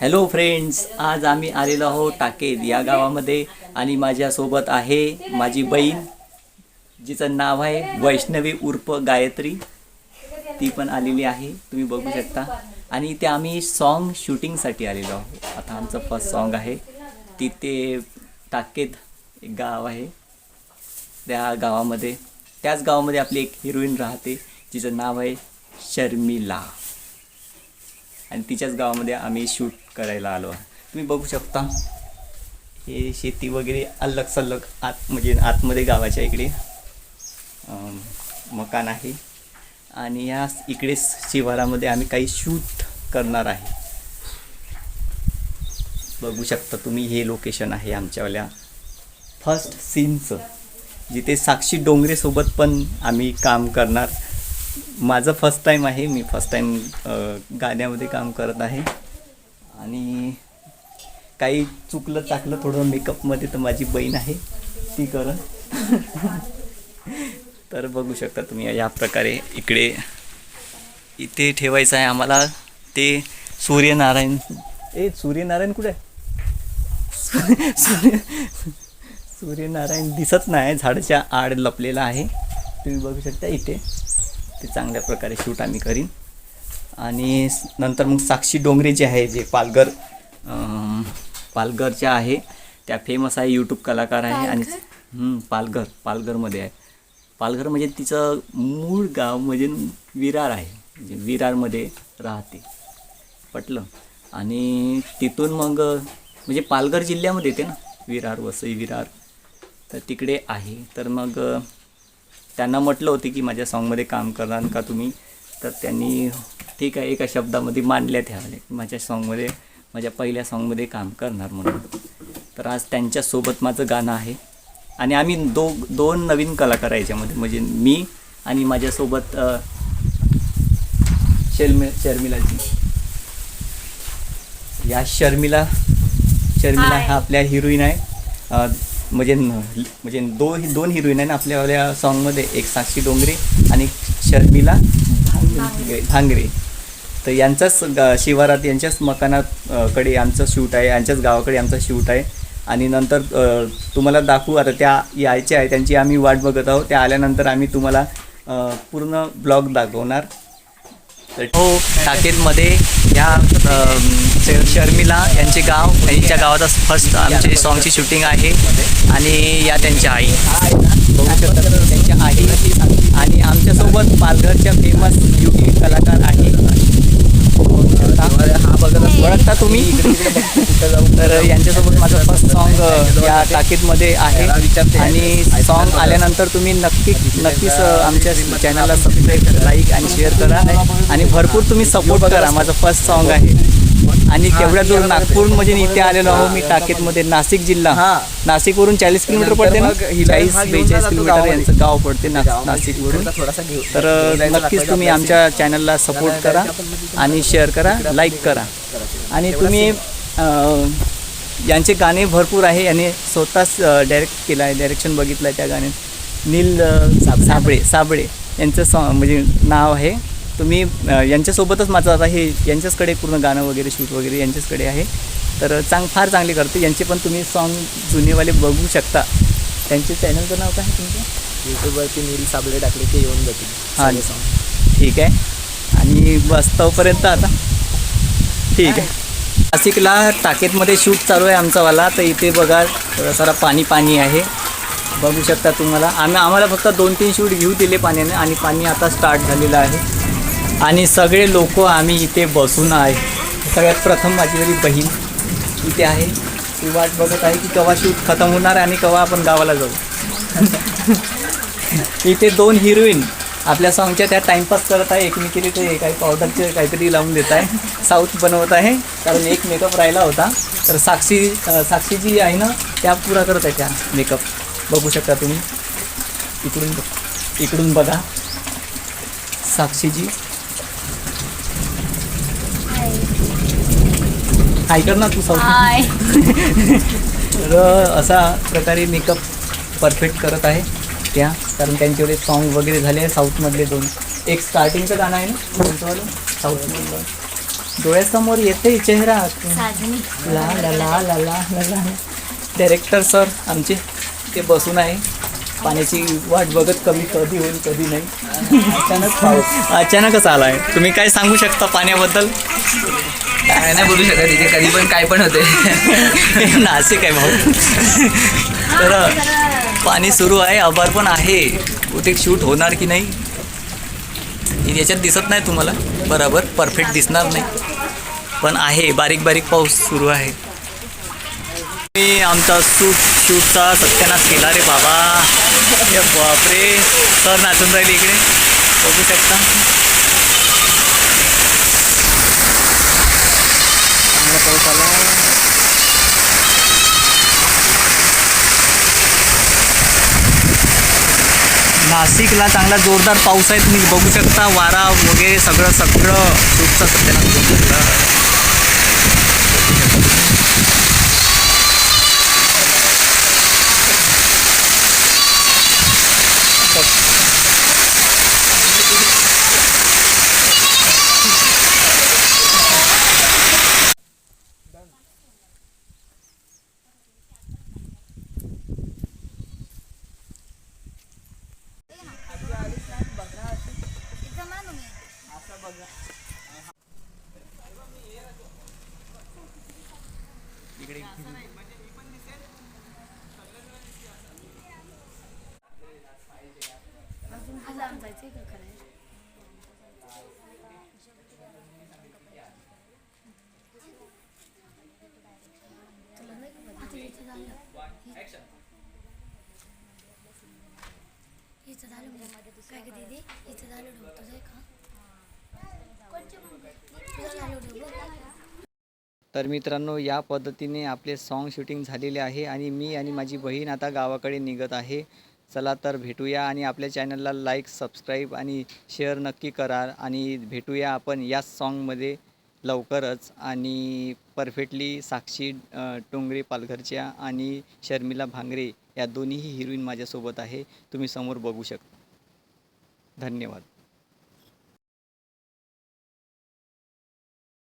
Hello friends, आज आम्ही आलेलो आहोत टाकेद या गावामध्ये आणि माझ्यासोबत आहे माझी बहीण जिचं नाव आहे वैष्णवी उर्फ गायत्री. ती पण आलेली आहे, तुम्ही बघू शकता. आणि इथे आम्ही सॉन्ग शूटिंगसाठी आलेलो आहोत. आता आमचं फर्स्ट सॉन्ग आहे. तिथे टाकेद एक गाव आहे, त्याच गावामध्ये आपली एक हिरोईन राहते जिचं नाव आहे शर्मिला. आणि तिच्याच गावामध्ये आम्ही शूट करायला आलो आहे. तुम्ही बघू शकता हे शेती वगैरे अलग सलग म्हणजे आतमध्ये गावाच्या इकडे मकान आहे. आणि या इकडे शिवारामध्ये आम्ही काही शूट करणार आहे. बघू शकता तुम्ही, हे लोकेशन आहे आमच्यावाल्या फर्स्ट सीनचं, जिथे साक्षी डोंगरेसोबत पण आम्ही काम करणार. माझं फर्स्ट टाईम आहे, मी फर्स्ट टाईम गाण्यामध्ये काम करत आहे. आणि काही चुकलं चाकलं थोडं मेकअपमध्ये तर माझी बहीण आहे, ती करत. तर बघू शकता तुम्ही या प्रकारे इथे ठेवायचं आहे आम्हाला. ते सूर्यनारायण कुठे आहे? सूर्यनारायण दिसत नाही, झाडाच्या आड लपलेला आहे. तुम्ही बघू शकता इथे. ते चांगल्या प्रकारे शूट आम्ही करीन. आणि नंतर मग साक्षी डोंगरे जे आहे, जे पालघरच्या आहे, त्या फेमस आहे, यूट्यूब कलाकार आहे. आणि पालघरमध्ये आहे. पालघर म्हणजे तिचं मूळ गाव म्हणजे विरार आहे, म्हणजे विरारमध्ये राहते, पटलं. आणि तिथून मग म्हणजे पालघर जिल्ह्यामध्ये येते ना विरार, वसई विरार, तर तिकडे आहे. तर मग त्यांना म्हटलं होतं की माझ्या सॉन्गमध्ये काम करणार का तुम्ही? तर त्यांनी ठीक आहे एका शब्दामध्ये मांडल्या त्या माझ्या सॉन्गमध्ये, माझ्या पहिल्या सॉन्गमध्ये काम करणार म्हणून. तर आज त्यांच्यासोबत माझं गाणं आहे. आणि आम्ही दोन नवीन कलाकार आहे याच्यामध्ये, म्हणजे मी आणि माझ्यासोबत शर्मिलाजी. या शर्मिला हा आपल्या हिरोईन आहे. म्हणजे दोन हिरोईन आहे ना आपल्यावाल्या सॉन्गमध्ये, एक साक्षी डोंगरे आणि शर्मिला भांगरे. तर यांच्याच शिवारात, यांच्याच मकानाकडे आमचं शूट आहे, यांच्याच गावाकडे आमचं शूट आहे. आणि नंतर तुम्हाला दाखवू, आता त्या यायच्या आहे, त्यांची आम्ही वाट बघत आहोत. त्या आल्यानंतर आम्ही तुम्हाला पूर्ण ब्लॉग दाखवणार. हो, टाकेदमध्ये या शर्मिला यांचे गाव, यांच्या गावात फर्स्ट आमचे सॉन्गची शूटिंग आहे. आणि या त्यांच्या आई बघू शकता, त्यांच्या आई. आणि आमच्यासोबत पालघरच्या फेमस यूट्यूब कलाकार आहे, हा ओळखता तुम्ही. तर यांच्यासोबत माझं फर्स्ट सॉन्ग या टाकेदमध्ये आहे. आणि सॉन्ग आल्यानंतर तुम्ही नक्कीच आमच्या चॅनलला सबस्क्राईब, लाईक आणि शेअर करा. आणि भरपूर तुम्ही सपोर्ट करा. माझं फर्स्ट सॉन्ग आहे. आणि तेवढ्या दूर नागपूर म्हणजे इथे आलेलो आहो मी टाकेदमध्ये. नाशिक जिल्हा, नाशिकवरून 40 किलोमीटर पडते ना, 40-42 किलोमीटर यांचं गाव पडते नाशिकवरून. तर नक्कीच तुम्ही आमच्या चॅनलला सपोर्ट करा आणि शेअर करा, लाईक करा. आणि तुम्ही यांचे गाणे भरपूर आहे, याने स्वतःच डायरेक्ट केलं आहे, डायरेक्शन बघितलं आहे त्या गाण्यात. नील साबळे यांचं सॉन्ग म्हणजे नाव आहे. तुम्ही यांच्यासोबतच माझं आता हे यांच्याचकडे पूर्ण गाणं वगैरे शूट वगैरे यांच्याचकडे आहे. तर फार चांगले करते. यांचे पण तुम्ही सॉन्ग जुनेवाले बघू शकता. त्यांचे चॅनलचं नाव काय आहे तुमचं? यूट्यूबवरती नील साबळे टाकले ते येऊन जातील. हां, ठीक आहे. आणि बस तोपर्यंत आता ठीक आहे. नाशिकला टाकेदमध्ये शूट चालू आहे आमचावाला. तर इथे बघा थोडा सारा पाणी आहे, बघू शकता तुम्हाला. आम्हाला फक्त 2-3 शूट घेऊ दिले पाण्याने, आणि पाणी आता स्टार्ट झालेलं आहे. आणि सगळे लोक आम्ही इथे बसून आहे. सगळ्यात प्रथम माझी जरी बहीण इथे आहे, ती वाट बघत आहे की केव्हा शूट खतम होणार आणि केव्हा आपण गावाला जाऊ. इथे 2 हिरोईन आपल्या सॉन्गच्या त्या टाईमपास करत आहे एकमेकीने. ते काही पावडरचे काहीतरी लावून देत आहे, साऊथ बनवत आहे, कारण एक मेकअप राहिला होता. तर साक्षी जी आहे ना, त्या पुरा करत आहे त्या मेकअप. बघू शकता तुम्ही, इकडून बघा साक्षीजी. हाय कर ना तू साऊथ. तर असा प्रकारे मेकअप परफेक्ट करत आहे त्या, कारण त्यांच्याकडे सॉन्ग वगैरे झाले आहे साऊथमधले 2. एक स्टार्टिंगचं गाणं आहे ना साऊथमधलं, डोळ्यासमोर येते चेहरा. साजनी ला ला ला ला ला ला ला. डायरेक्टर सर आमचे ते बसून आहे पाण्याची वाट बघत, कधी होईल कधी नाही. अचानकच आलाय. तुम्ही काय सांगू शकता पाण्याबद्दल? काय नाही बोलू शकत, इथे कधी पण काय पण होते. नाशिक आहे भाऊ. तर पाणी सुरू आहे, आभार पण आहे. कुठे शूट होणार की नाही याच्यात दिसत नाही तुम्हाला बरोबर, परफेक्ट दिसणार नाही, पण आहे. बारीक बारीक पाऊस सुरू आहे. मी आमचा शूटचा सत्यानाश केला रे बाबा. बापरे, सर नाचून राहिले इकडे, बघू शकता. चांगला पाऊस आला. नाशिकला चांगला जोरदार पाऊस आहे, तुम्ही बघू शकता. वारा वगैरे सगळं शूटचा सत्यानाश करून घेतला. काय ग दीदी, इथं झालं तुझं का? तर मित्रांनो, या पद्धतीने आपले सॉन्ग शूटिंग झालेले आहे आणि मी आणि माझी बहीण आता गावाकडे निघत आहे. चला तर भेटूया आणि आपल्या चॅनलला लाईक, सबस्क्राईब आणि शेअर नक्की करा आणि भेटूया आपण या सॉन्गमध्ये लवकरच. आणि परफेक्टली साक्षी टोंगरे पालघरच्या आणि शर्मिला भांगरे या दोन्हीही हिरोईन माझ्यासोबत आहे, तुम्ही समोर बघू शकता. धन्यवाद.